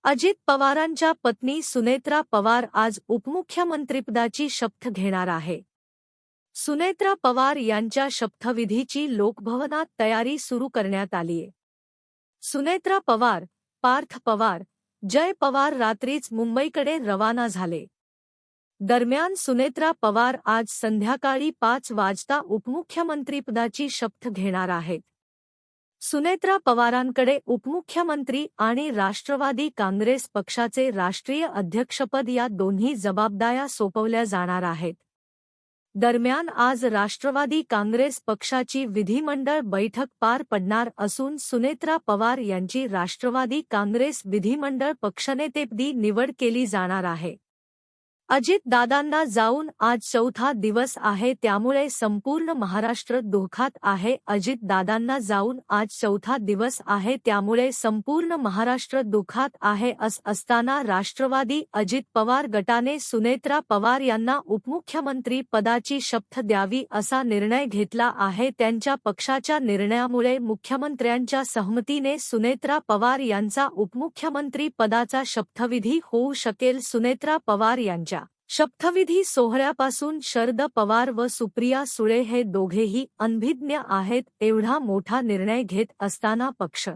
अजित पवारांच्या पत्नी सुनेत्रा पवार आज उपमुख्यमंत्रीपदाची शपथ घेणार आहे. सुनेत्रा पवार यांच्या शपथविधीची लोकभवनात तयारी सुरू करण्यात आलीय. सुनेत्रा पवार, पार्थ पवार, जय पवार रात्रीच मुंबईकडे रवाना झाले. दरम्यान सुनेत्रा पवार आज संध्याकाळी 5 वाजता उपमुख्यमंत्रीपदाची शपथ घेणार आहेत. सुनेत्रा पवारांकडे उपमुख्यमंत्री आणि राष्ट्रवादी काँग्रेस पक्षाचे राष्ट्रीय अध्यक्षपद या दोन्ही जबाबदाऱ्या सोपवल्या जाणार आहेत. दरम्यान आज राष्ट्रवादी काँग्रेस पक्षाची विधिमंडळ बैठक पार पडणार असून सुनेत्रा पवार यांची राष्ट्रवादी काँग्रेस विधिमंडळ पक्षनेतेपदी निवड केली जाणार आहे. अजित दादांना जाऊन आज चौथा दिवस आहे, त्यामुळे संपूर्ण महाराष्ट्र दुःखात आहे. अजित दादांना जाऊन आज चौथा दिवस आहे, त्यामुळे संपूर्ण महाराष्ट्र दुःखात आहे. असताना राष्ट्रवादी अजित पवार गटाने सुनेत्रा पवार यांना उपमुख्यमंत्री पदाची शपथ द्यावी असा निर्णय घेतला आहे. त्यांच्या पक्षाच्या निर्णयामुळे मुख्यमंत्र्यांच्या सहमतीने सुनेत्रा पवार यांचा उपमुख्यमंत्री पदाचा शपथविधी होऊ शकेल. सुनेत्रा पवार यांच्या शपथविधी सोहळ्यापासून शरद पवार व सुप्रिया सुळे हे दोघेही अनभिज्ञ आहेत. एवढा मोठा निर्णय घेत असताना पक्ष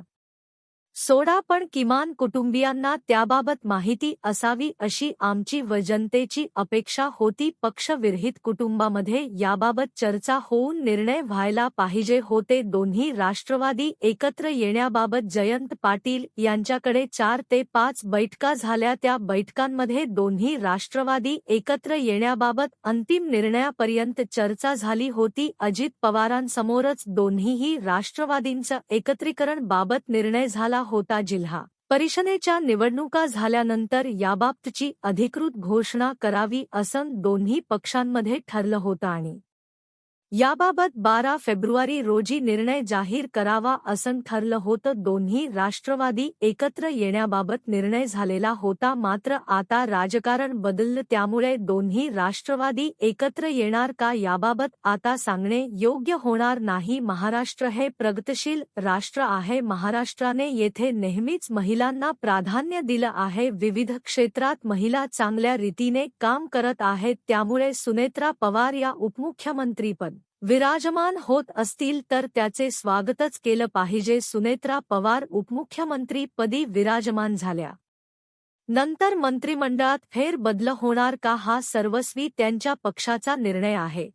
सोडा, पण किमान कुटुंबियांना त्याबाबत माहिती असावी अशी आमची व जनतेची अपेक्षा होती. पक्षविरहित कुटुंबामध्ये याबाबत चर्चा होऊन निर्णय व्हायला पाहिजे होते. दोन्ही राष्ट्रवादी एकत्र येण्याबाबत जयंत पाटील यांच्याकडे 4 ते 5 बैठका झाल्या. त्या बैठकांमध्ये दोन्ही राष्ट्रवादी एकत्र येण्याबाबत अंतिम निर्णयापर्यंत चर्चा झाली होती. अजित पवारांसमोरच दोन्हीही राष्ट्रवादींचं एकत्रीकरण बाबत निर्णय झाला होता. जिल्हा परिषदेच्या निवडणुका झाल्यानंतर याबाबतची अधिकृत घोषणा करावी असं दोन्ही पक्षांमध्ये ठरलं होतं आणि याबाबत 12 फेब्रुवारी रोजी निर्णय जाहीर करावा असं ठरलं होतं. दोन्ही राष्ट्रवादी एकत्र येण्याबाबत निर्णय झालेला होता, मात्र आता राजकारण बदललं, त्यामुळे दोन्ही राष्ट्रवादी एकत्र येणार का याबाबत आता सांगणे योग्य होणार नाही. महाराष्ट्र हे प्रगतशील राष्ट्र आहे. महाराष्ट्राने येथे नेहमीच महिलांना प्राधान्य दिलं आहे. विविध क्षेत्रात महिला चांगल्या रीतीने काम करत आहेत, त्यामुळे सुनेत्रा पवार या उपमुख्यमंत्रीपद विराजमान होत असतील तर त्याचे स्वागतच केलं पाहिजे. सुनेत्रा पवार उपमुख्यमंत्री पदी विराजमान झाल्या नंतर मंत्रिमंडळात फेरबदल होणार का हा सर्वस्वी त्यांच्या पक्षाचा निर्णय आहे.